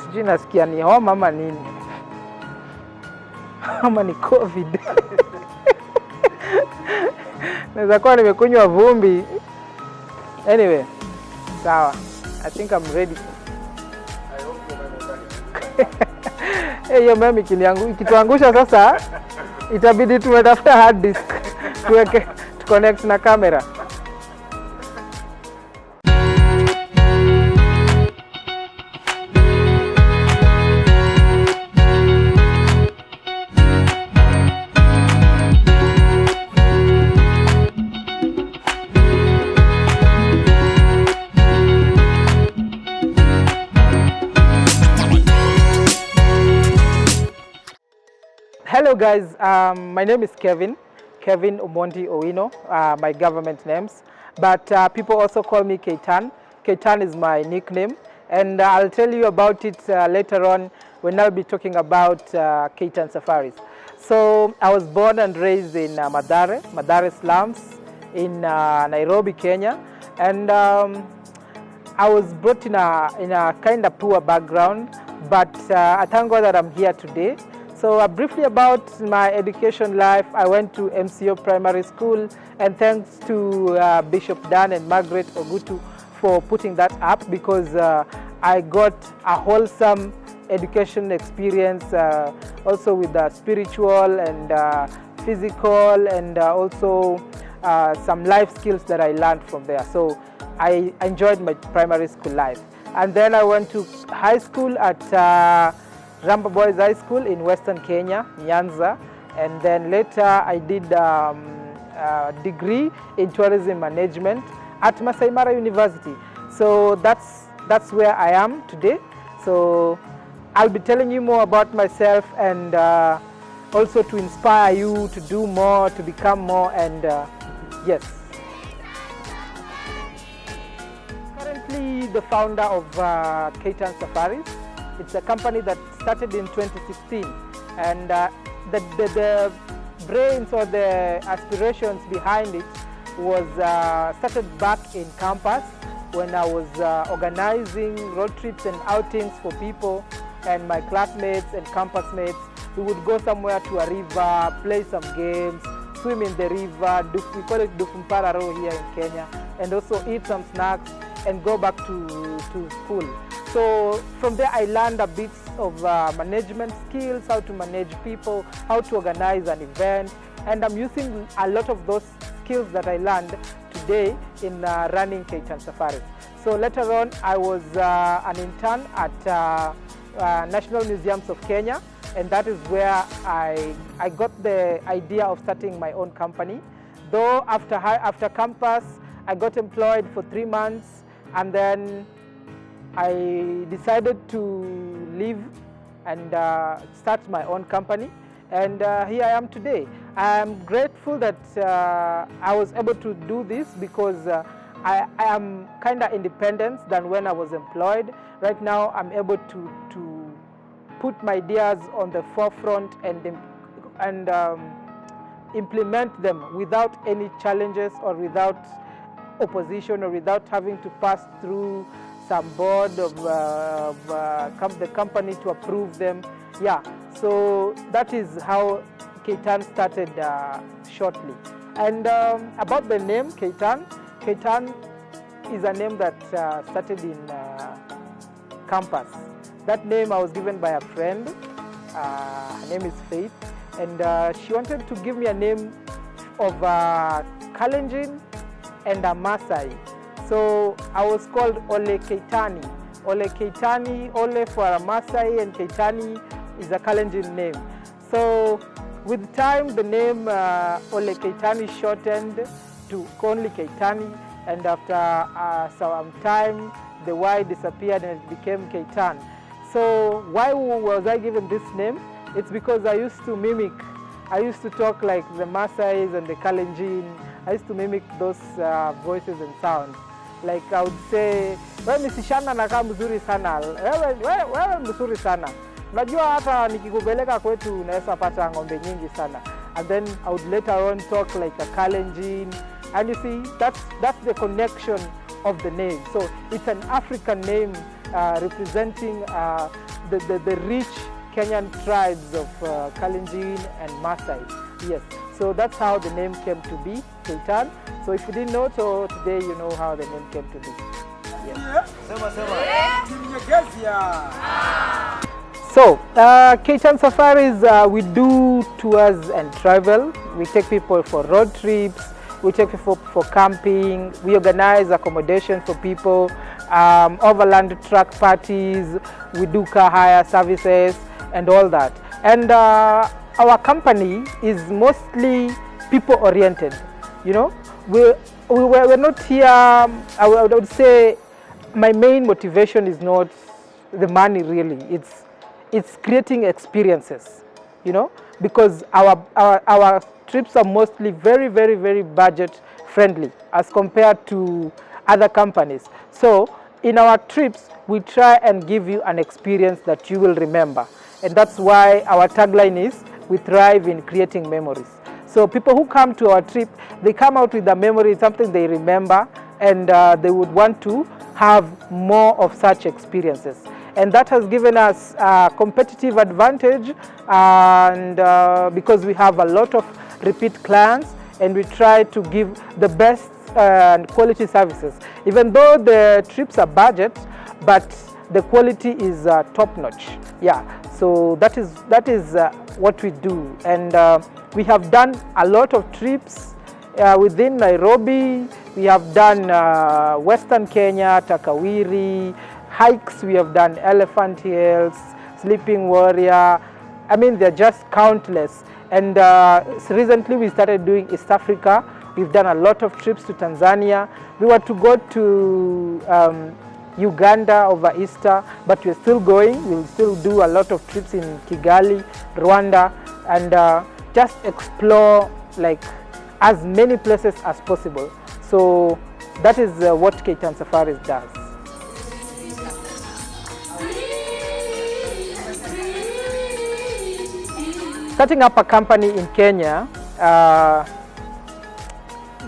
sijui nasikia ni homa ama nini. Ama ni COVID. Naweza kuwa nimekunywa vumbi. Anyway, sawa. I think I'm ready. I hope you're ready. Hiyo mimi ikituangusha sasa itabidi tumetafuta hard disk tuweke connect na kamera. Hello guys, my name is Kevin Owino, my government names, but people also call me Keitan. Keitan is my nickname, and I'll tell you about it later on when I'll be talking about Keitan Safaris. So I was born and raised in Mathare Slums in Nairobi, Kenya, and I was brought in a kind of poor background, but I thank God that I'm here today. So briefly about my education life, I went to MCO Primary School, and thanks to Bishop Dan and Margaret Ogutu for putting that up, because I got a wholesome education experience, also with the spiritual and physical, and also some life skills that I learned from there. So I enjoyed my primary school life. And then I went to high school at Ramba Boys High School in Western Kenya, Nyanza, and then later I did a degree in tourism management at Masai Mara University. So that's where I am today. So I'll be telling you more about myself, and also to inspire you to do more, to become more, and yes. Currently the founder of Keitan Safaris. It's a company that started in 2016, and the brains or the aspirations behind it was started back in campus when I was organizing road trips and outings for people and my classmates and campus mates. We would go somewhere to a river, play some games, swim in the river, we call it Dufumpararo here in Kenya, and also eat some snacks and go back to school. So from there I learned a bit of management skills, how to manage people, how to organize an event, and I'm using a lot of those skills that I learned today in running Keitan Safaris. So later on I was an intern at National Museums of Kenya, and that is where I got the idea of starting my own company. Though after campus I got employed for 3 months, and then I decided to leave and start my own company, and here I am today. I am grateful that I was able to do this, because I am kind of independent than when I was employed. Right now I'm able to put my ideas on the forefront and implement them without any challenges or without opposition or without having to pass through some board of the company to approve them. Yeah, so that is how Keitan started shortly. And about the name Keitan is a name that started in campus. That name I was given by a friend. Her name is Faith, and she wanted to give me a name of Kalenjin and a Maasai. So I was called Ole Keitani. Ole Keitani, Ole for a Maasai, and Keitani is a Kalenjin name. So with time the name Ole Keitani shortened to only Keitani, and after some time the Y disappeared and it became Keitan. So why was I given this name? It's because I used to mimic. I used to talk like the Maasais and the Kalenjin. I used to mimic those voices and sounds. Like I would say, wewe misishana nakaa mzuri sana, wewe mzuri sana. Unajua hata nikikupeleka kwetu unaweza pata ng'ombe nyingi sana. And then I would later on talk like a Kalenjin. And you see, that's the connection of the name. So it's an African name representing the rich Kenyan tribes of Kalenjin and Maasai. Yes, so that's how the name came to be, Keitan. So if you didn't know, so today you know how the name came to be. Yes. So, Keitan Safaris, we do tours and travel. We take people for road trips, we take people for camping, we organize accommodation for people, overland truck parties, we do car hire services and all that. And our company is mostly people oriented, you know. We're not here, I would say my main motivation is not the money really, it's creating experiences, you know, because our trips are mostly very budget friendly as compared to other companies. So in our trips, we try and give you an experience that you will remember. And that's why our tagline is, we thrive in creating memories. So people who come to our trip, they come out with a memory, something they remember, and they would want to have more of such experiences. And that has given us a competitive advantage, and because we have a lot of repeat clients, and we try to give the best and quality services. Even though the trips are budget, but the quality is top-notch. Yeah, so that is what we do. And we have done a lot of trips within Nairobi. We have done Western Kenya, Takawiri, hikes, we have done Elephant Hills, Sleeping Warrior. I mean, they're just countless. And recently we started doing East Africa. We've done a lot of trips to Tanzania. We were to go to Uganda over Easter, but we're still going. We'll still do a lot of trips in Kigali, Rwanda, and just explore like as many places as possible. So that is what Keitan Safaris does. Starting up a company in Kenya,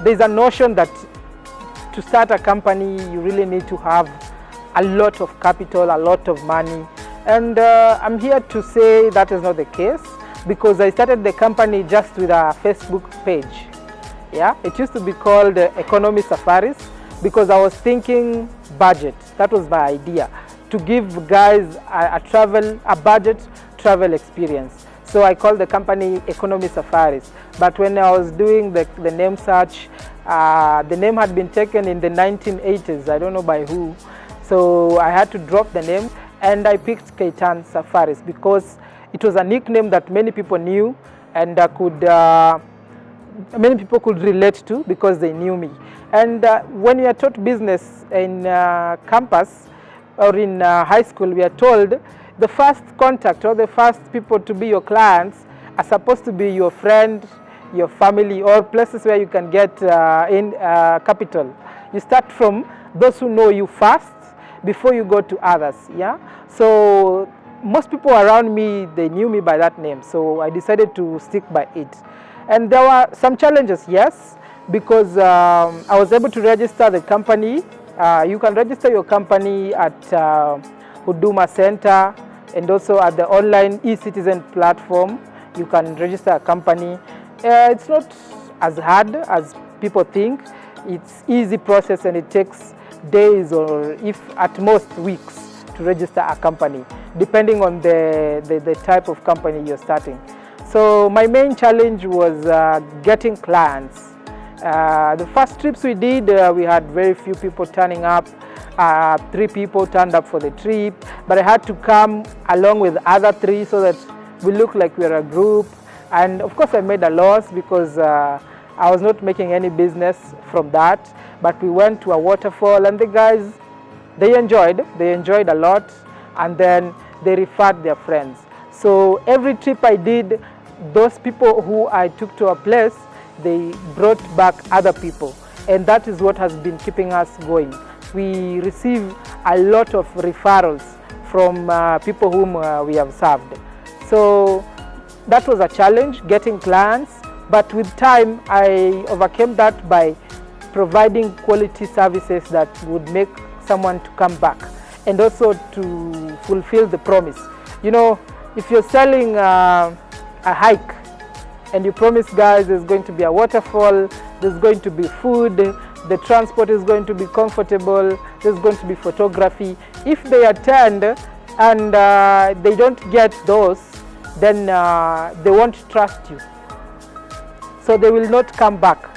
there's a notion that to start a company, you really need to have a lot of capital, a lot of money. And I'm here to say that is not the case, because I started the company just with a Facebook page. Yeah, it used to be called Economy Safaris, because I was thinking budget. That was my idea, to give guys a budget travel experience. So I called the company Economy Safaris. But when I was doing the name search, the name had been taken in the 1980s, I don't know by who. So I had to drop the name, and I picked Keitan Safaris because it was a nickname that many people knew, and many people could relate to because they knew me. And when you are taught business in campus or in high school, we are told the first contact or the first people to be your clients are supposed to be your friend, your family, or places where you can get in capital. You start from those who know you first before you go to others. Yeah. So most people around me, they knew me by that name. So I decided to stick by it. And there were some challenges, yes, because I was able to register the company. You can register your company at Huduma Center, and also at the online e-citizen platform. You can register a company. It's not as hard as people think. It's easy process, and it takes days or if at most weeks to register a company, depending on the type of company you're starting. So my main challenge was getting clients. The first trips we did, we had very few people turning up. 3 people turned up for the trip, but I had to come along with other 3 so that we look like we're a group. And of course I made a loss because I was not making any business from that. But we went to a waterfall, and the guys, they enjoyed a lot, and then they referred their friends. So every trip I did, those people who I took to a place, they brought back other people, and that is what has been keeping us going. We receive a lot of referrals from people whom we have served. So that was a challenge, getting clients, but with time I overcame that by providing quality services that would make someone to come back. and also to fulfill the promise. You know, if you're selling a hike and you promise guys there's going to be a waterfall, there's going to be food, the transport is going to be comfortable, there's going to be photography. If they attend and they don't get those, then they won't trust you. So they will not come back.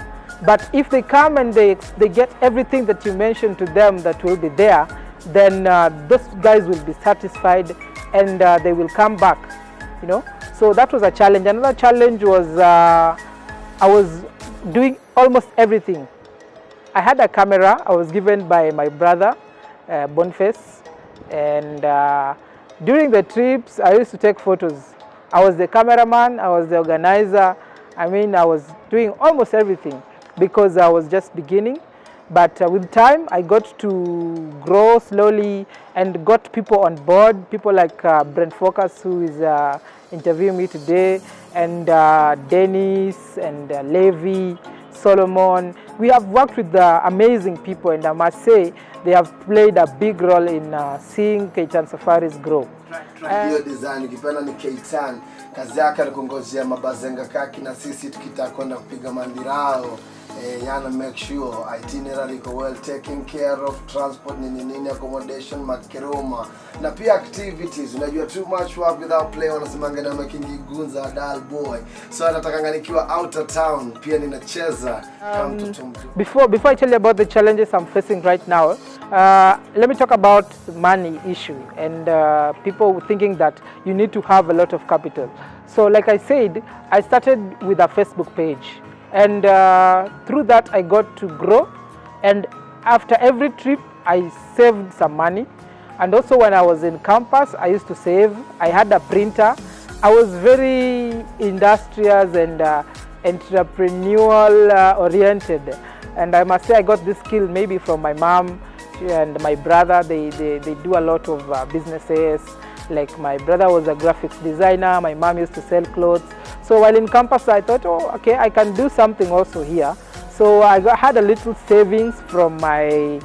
But if they come and they get everything that you mentioned to them that will be there, then those guys will be satisfied and they will come back, you know. So that was a challenge. Another challenge was I was doing almost everything. I had a camera I was given by my brother, Boniface, and during the trips I used to take photos. I was the cameraman, I was the organizer. I mean, I was doing almost everything because I was just beginning. But with time, I got to grow slowly and got people on board, people like Brent Focus, who is interviewing me today, and Dennis and Levi, Solomon. We have worked with amazing people, and I must say they have played a big role in seeing Keitan Safaris grow. Hiyo design ukipenda ni Keitan, kazi yake alikongozea mabazenga kaki na sisi tukitaka kwenda kupiga mandirao. Yana make sure itinerary iko well taken care of, transport nini accommodation makeroma na pia activities. Unajua too much work without play, wanasemanga na making gunza dull boy. So nataka nikiwa out of town pia ninacheza kama mtoto mtu. Before I tell you about the challenges I'm facing right now, let me talk about money issue and people thinking that you need to have a lot of capital. So like I said, I started with a Facebook page. And through that I got to grow, and after every trip I saved some money. And also when I was in campus I used to save. I had a printer. I was very industrious and entrepreneurial oriented, and I must say I got this skill maybe from my mom and my brother. They do a lot of businesses. Like my brother was a graphics designer, my mom used to sell clothes. So while in campus I thought, oh, okay, I can do something also here. So I had a little savings from my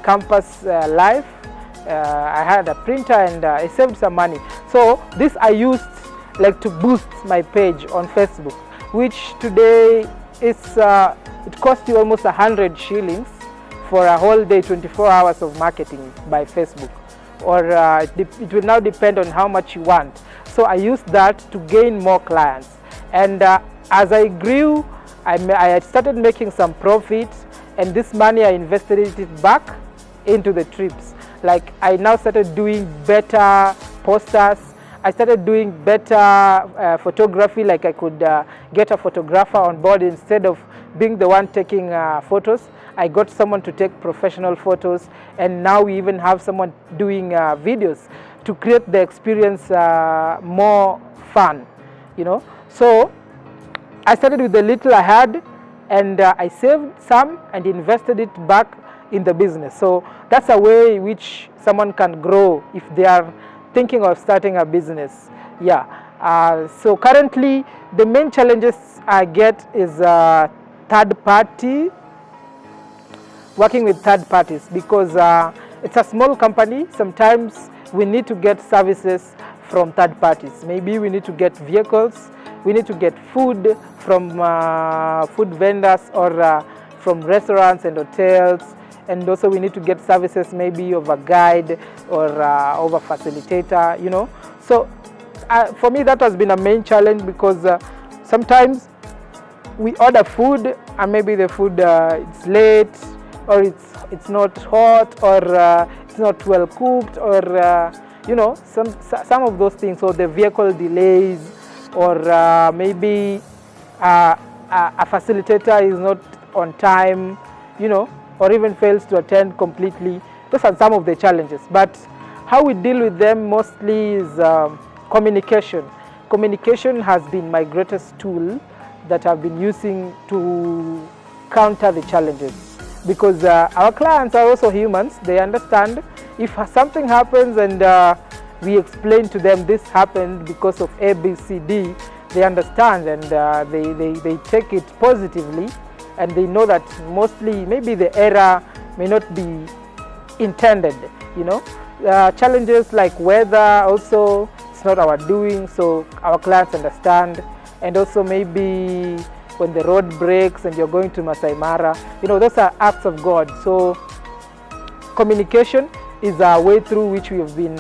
campus life. I had a printer and I saved some money. So this I used like to boost my page on Facebook, which today is it costs you almost 100 shillings for a whole day, 24 hours of marketing by Facebook. Or it will now depend on how much you want. So I used that to gain more clients, and as I grew, I started making some profit, and this money I invested it back into the trips. Like I now started doing better posters. I started doing better photography. Like I could get a photographer on board instead of being the one taking photos. I got someone to take professional photos, and now we even have someone doing videos to create the experience more fun, you know. So I started with the little I had, and I saved some and invested it back in the business. So that's a way in which someone can grow if they are thinking of starting a business. Yeah. So currently the main challenges I get is working with third parties, because it's a small company. Sometimes we need to get services from third parties. Maybe we need to get vehicles, we need to get food from food vendors or from restaurants and hotels, and also we need to get services maybe of a guide or of a facilitator, you know. So for me that has been a main challenge, because sometimes we order food and maybe the food it's late, or it's not hot, or it's not well cooked, or you know, some of those things, or the vehicle delays, or maybe a facilitator is not on time, you know, or even fails to attend completely. Those are some of the challenges, but how we deal with them mostly is communication. Communication has been my greatest tool that I've been using to counter the challenges, because our clients are also humans. They understand if something happens and we explain to them this happened because of A, B, C, D, they understand, and they take it positively, and they know that mostly maybe the error may not be intended. you know. Challenges like weather also, it's not our doing, so our clients understand. And also maybe when the road breaks and you're going to Masai Mara, you know, those are acts of God. So communication is a way through which we have been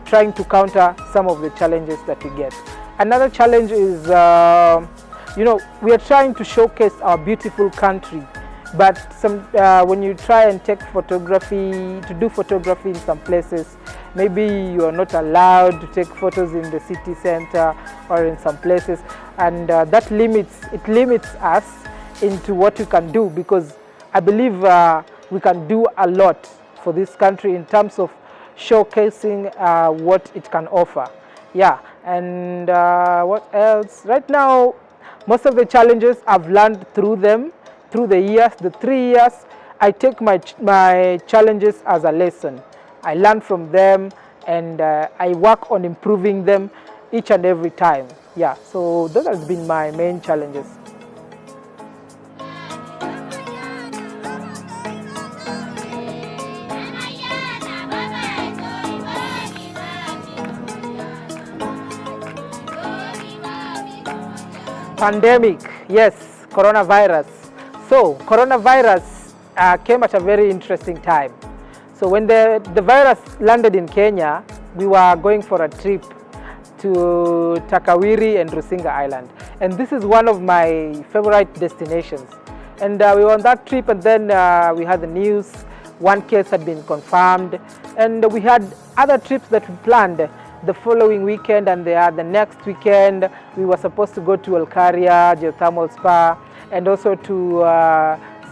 trying to counter some of the challenges that we get. Another challenge is, you know, we are trying to showcase our beautiful country, but when you try and take photography, to do photography in some places, maybe you are not allowed to take photos in the city center or in some places, and that limits us into what we can do, because I believe we can do a lot for this country in terms of showcasing what it can offer. Yeah, and what else? Right now, most of the challenges I've learned through the years, the 3 years. I take my challenges as a lesson. I learn from them, and I work on improving them each and every time. Yeah, so those has been my main challenges. Pandemic, yes, coronavirus. So coronavirus came at a very interesting time. So when the virus landed in Kenya, we were going for a trip to Takawiri and Rusinga Island. And this is one of my favorite destinations. And we were on that trip, and then we had the news, one case had been confirmed. And we had other trips that we planned the following weekend, and the next weekend we were supposed to go to Olkaria Geothermal Spa, and also to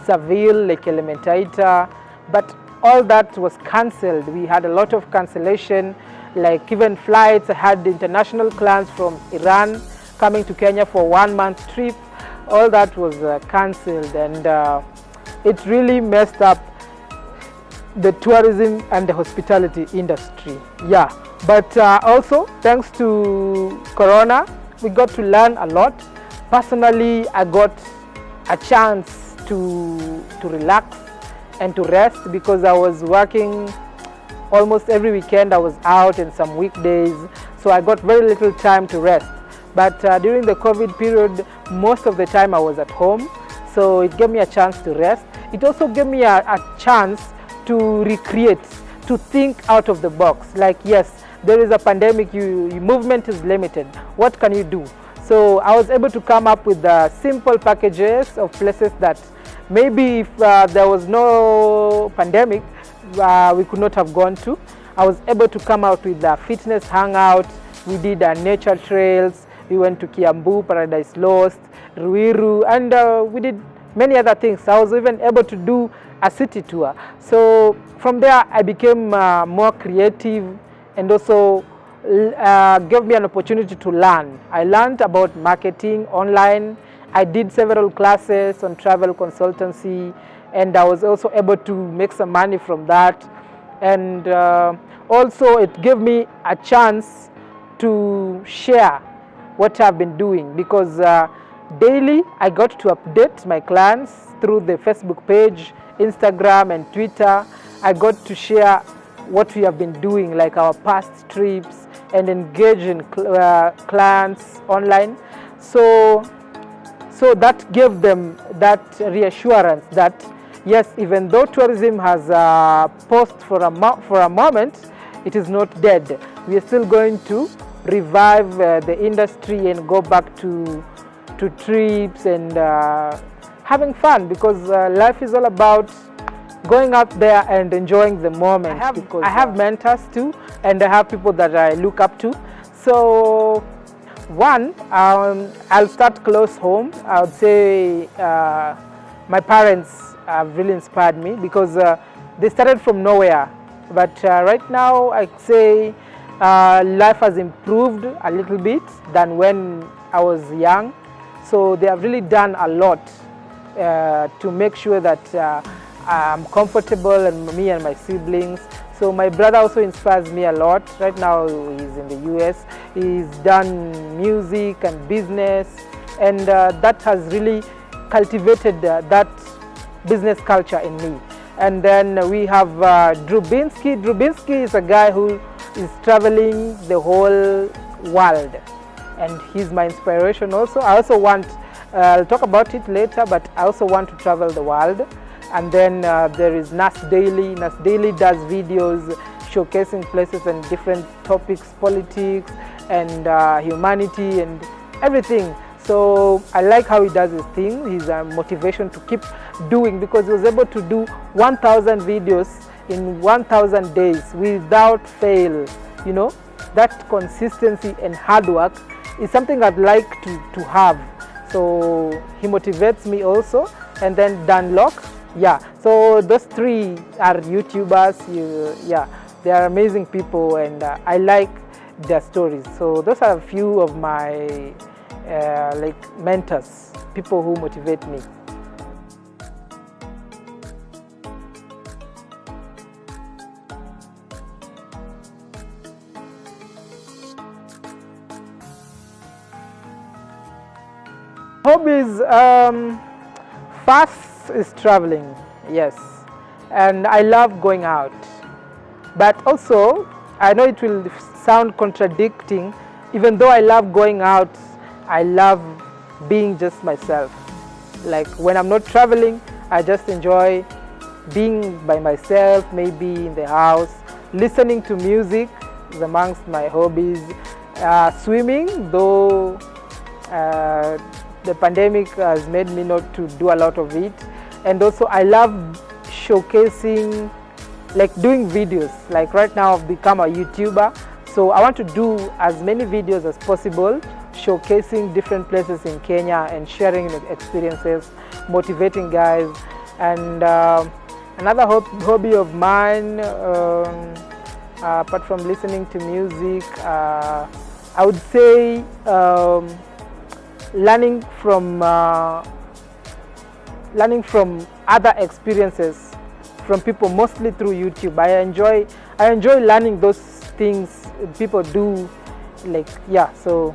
Seville, Lake Elementaita, but all that was cancelled. We had a lot of cancellation, like even flights. I had international clients from Iran coming to Kenya for 1 month trip. All that was cancelled, and it really messed up the tourism and the hospitality industry. Yeah, but also thanks to Corona, we got to learn a lot. Personally, I got a chance to relax and to rest, because I was working almost every weekend. I was out, and some weekdays, so I got very little time to rest. But during the COVID period, most of the time I was at home, so it gave me a chance to rest. It also gave me a chance to recreate, to think out of the box. Like, yes, there is a pandemic, your movement is limited. What can you do? So I was able to come up with simple packages of places that maybe if there was no pandemic, we could not have gone to. I was able to come out with a fitness hangout. We did nature trails. We went to Kiambu, Paradise Lost, Ruiru, and we did many other things. I was even able to do a city tour. So from there, I became more creative, and also gave me an opportunity to learn. I learned about marketing online. I did several classes on travel consultancy, and I was also able to make some money from that. And also it gave me a chance to share what I've been doing, because daily I got to update my clients through the Facebook page, Instagram and Twitter. I got to share what we have been doing, like our past trips, and engage in clients online. So that gave them that reassurance that yes, even though tourism has paused for a moment, it is not dead. We are still going to revive the industry and go back to trips and having fun, because life is all about going out there and enjoying the moment. I have mentors too, and I have people that I look up to. So one, I'll start close home. I would say my parents have really inspired me, because they started from nowhere. But right now, I'd say life has improved a little bit than when I was young. So they have really done a lot to make sure that I'm comfortable, and me and my siblings. So my brother also inspires me a lot. Right now he's in the US. He's done music and business, and that has really cultivated that business culture in me. And then we have Drubinsky. Drubinsky is a guy who is traveling the whole world, and he's my inspiration also. I also want, I'll talk about it later, but I also want to travel the world. And then there is Nas Daily. Nas Daily does videos showcasing places and different topics, politics and humanity and everything. So I like how he does his thing. He's a motivation to keep doing, because he was able to do 1,000 videos in 1,000 days without fail. You know, that consistency and hard work is something I'd like to have. So he motivates me also. And then Dan Locke, yeah. So those three are YouTubers. Yeah, they are amazing people, and I like their stories. So those are a few of my like mentors, people who motivate me. Hobbies, first is traveling, yes, and I love going out. But also, I know it will sound contradicting, even though I love going out, I love being just myself. Like when I'm not traveling, I just enjoy being by myself, maybe in the house. Listening to music is amongst my hobbies. Swimming, though the pandemic has made me not to do a lot of it. And also I love showcasing, like doing videos. Like right now I've become a YouTuber, so I want to do as many videos as possible, showcasing different places in Kenya and sharing experiences, motivating guys. And another hobby of mine, apart from listening to music, I would say learning from other experiences from people, mostly through YouTube. I enjoy learning those things people do, like, yeah. So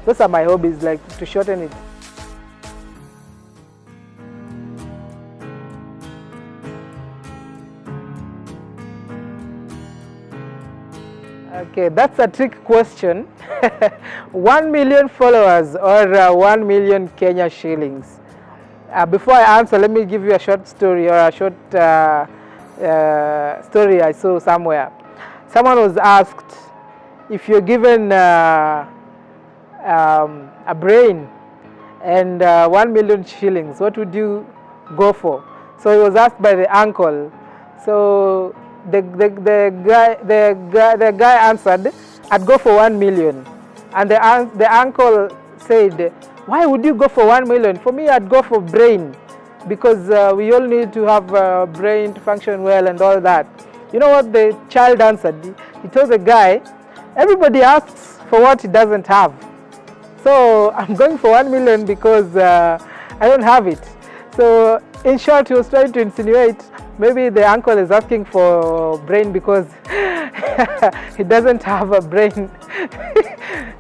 those are my hobbies, like, to shorten it. Okay, that's a trick question. 1 million followers or 1 million Kenya shillings. Before I answer, let me give you a short story, or a short story I saw somewhere. Someone was asked, if you're given a brain and 1 million shillings, what would you go for? So he was asked by the uncle. So the guy answered, I'd go for 1 million. And the uncle said, why would you go for 1 million? For me, I'd go for brain, because we all need to have a brain to function well and all that. You know what the child answered? He told the guy, everybody asks for what he doesn't have. So I'm going for 1 million because I don't have it. So in short, he was trying to insinuate maybe the uncle is asking for brain because he doesn't have a brain.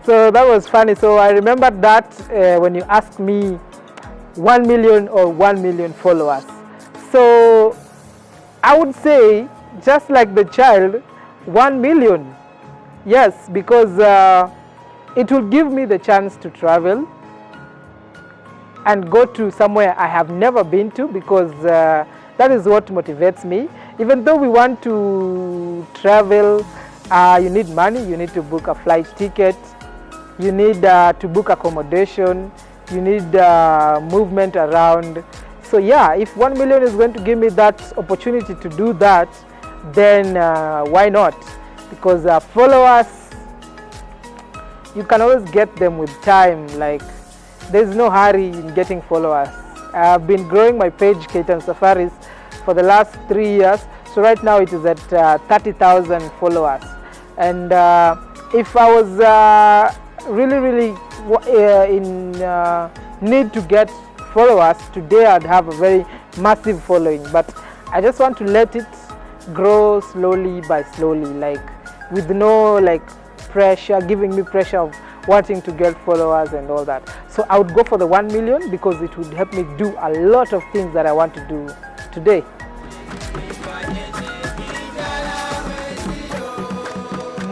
So that was funny. So I remembered that when you asked me 1 million or 1 million followers. So I would say, just like the child, 1 million. Yes, because it will give me the chance to travel and go to somewhere I have never been to, because that is what motivates me. Even though we want to travel, you need money, you need to book a flight ticket, you need to book accommodation, you need movement around. So yeah, if 1 million is going to give me that opportunity to do that, then why not? Because followers, you can always get them with time. Like, there's no hurry in getting followers. I've been growing my page, Keitan Safaris, for the last 3 years. So right now it is at 30,000 followers. And if I was really in need to get followers, today I'd have a very massive following. But I just want to let it grow slowly by slowly, like with no pressure, giving me pressure of wanting to get followers and all that. So I would go for the 1 million because it would help me do a lot of things that I want to do today.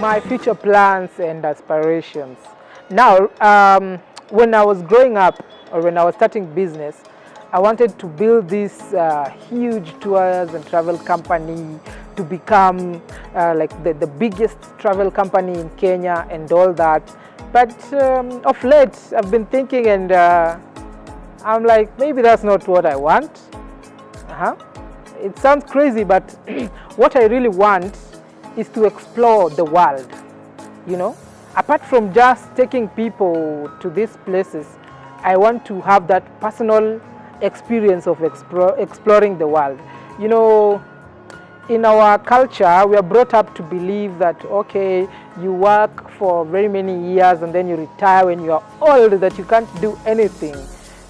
My future plans and aspirations. Now, when I was growing up or when I was starting business, I wanted to build this huge tours and travel company to become like the biggest travel company in Kenya and all that. But of late, I've been thinking and I'm like, maybe that's not what I want. It sounds crazy, but what I really want is to explore the world, you know. Apart from just taking people to these places, I want to have that personal experience of exploring the world. You know, in our culture, we are brought up to believe that, okay, you work for very many years and then you retire when you are old, that you can't do anything.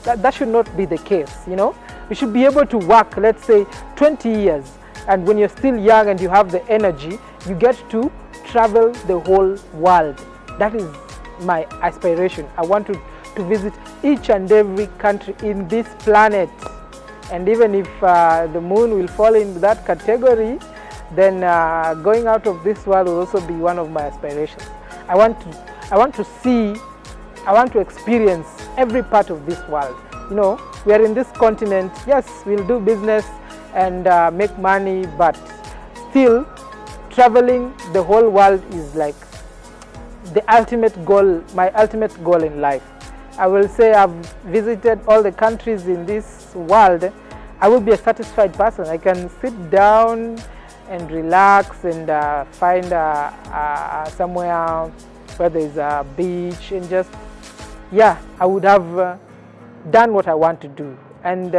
That should not be the case, you know. You should be able to work, let's say, 20 years, and when you're still young and you have the energy, you get to travel the whole world. That is my aspiration. I want to visit each and every country in this planet. And even if the moon will fall into that category, then going out of this world will also be one of my aspirations. I want to experience every part of this world. You know, we are in this continent. Yes, we'll do business and make money, but still traveling the whole world is like the ultimate goal, my ultimate goal in life. I will say I've visited all the countries in this world. I will be a satisfied person. I can sit down and relax and find somewhere where there's a beach and just, yeah, I would have done what I want to do. And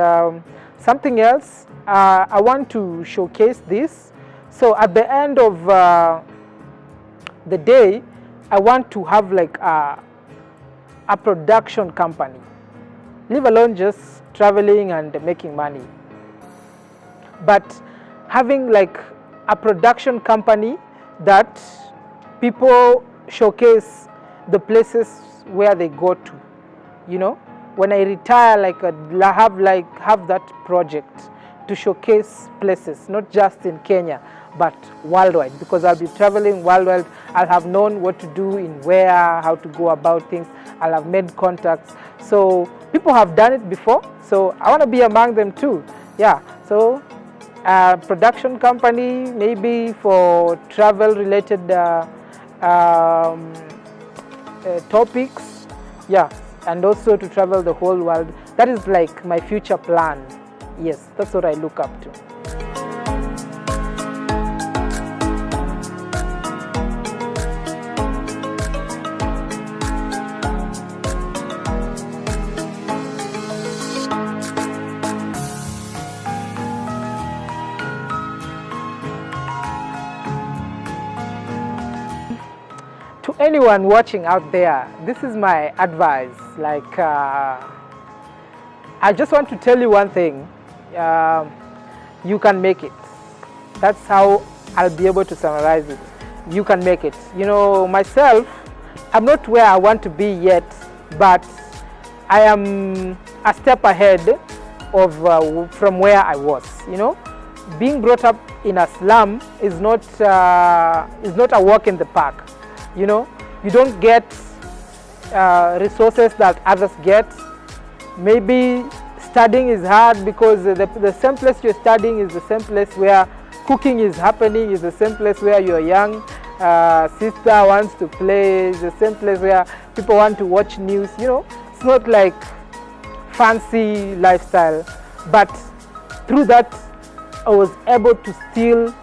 something else, I want to showcase this. So at the end of the day, I want to have like a production company, leave alone just traveling and making money, but having like a production company that people showcase the places where they go to. You know, when I retire, like have that project to showcase places, not just in Kenya, but worldwide, because I'll be traveling worldwide. I'll have known what to do in where, how to go about things. I'll have made contacts. So people have done it before, so I want to be among them too. Yeah, so production company, maybe for travel related topics, yeah, and also to travel the whole world. That is like my future plan. Yes, that's what I look up to. To anyone watching out there, this is my advice. Like, I just want to tell you one thing. You can make it. That's how I'll be able to summarize it. You can make it. You know, myself, I'm not where I want to be yet, but I am a step ahead of from where I was. You know, being brought up in a slum is not a walk in the park. You know, you don't get resources that others get. Maybe studying is hard because the same place you're studying is the same place where cooking is happening, is the same place where your young sister wants to play, is the same place where people want to watch news. You know, it's not like fancy lifestyle, but through that I was able to still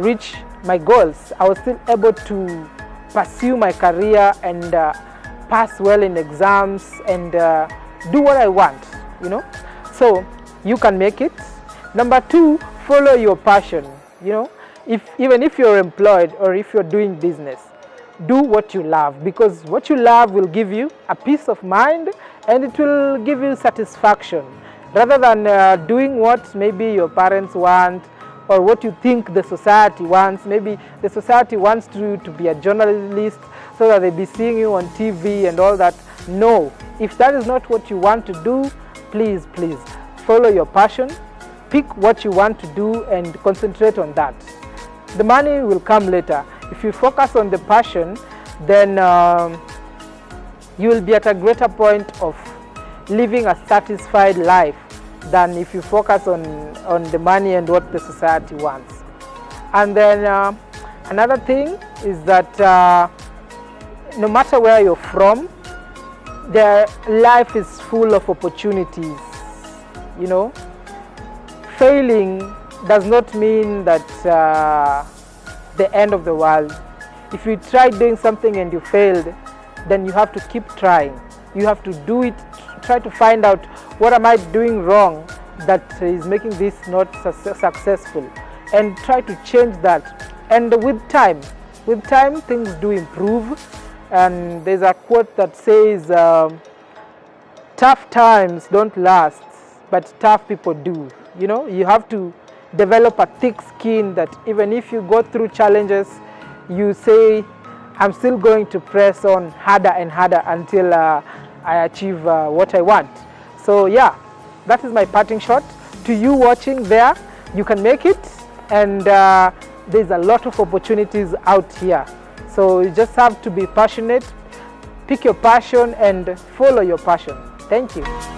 reach my goals. I was still able to pursue my career and pass well in exams and do what I want, you know. So you can make it. Number two, follow your passion. You know, even if you're employed or if you're doing business, do what you love, because what you love will give you a peace of mind and it will give you satisfaction, rather than doing what maybe your parents want or what you think the society wants. Maybe the society wants you to be a journalist so that they be seeing you on TV and all that. No, if that is not what you want to do, please follow your passion, pick what you want to do and concentrate on that. The money will come later. If you focus on the passion, then you will be at a greater point of living a satisfied life than if you focus on the money and what the society wants. And then another thing is that no matter where you're from, their life is full of opportunities. You know, failing does not mean that the end of the world. If you tried doing something and you failed, then you have to keep trying. You have to do it, try to find out what am I doing wrong that is making this not successful, and try to change that. And with time things do improve. And there's a quote that says, tough times don't last, but tough people do. You know, you have to develop a thick skin that even if you go through challenges, you say, I'm still going to press on harder and harder until I achieve what I want. So yeah, that is my parting shot. To you watching there, you can make it, and there's a lot of opportunities out here. So you just have to be passionate, pick your passion and follow your passion. Thank you.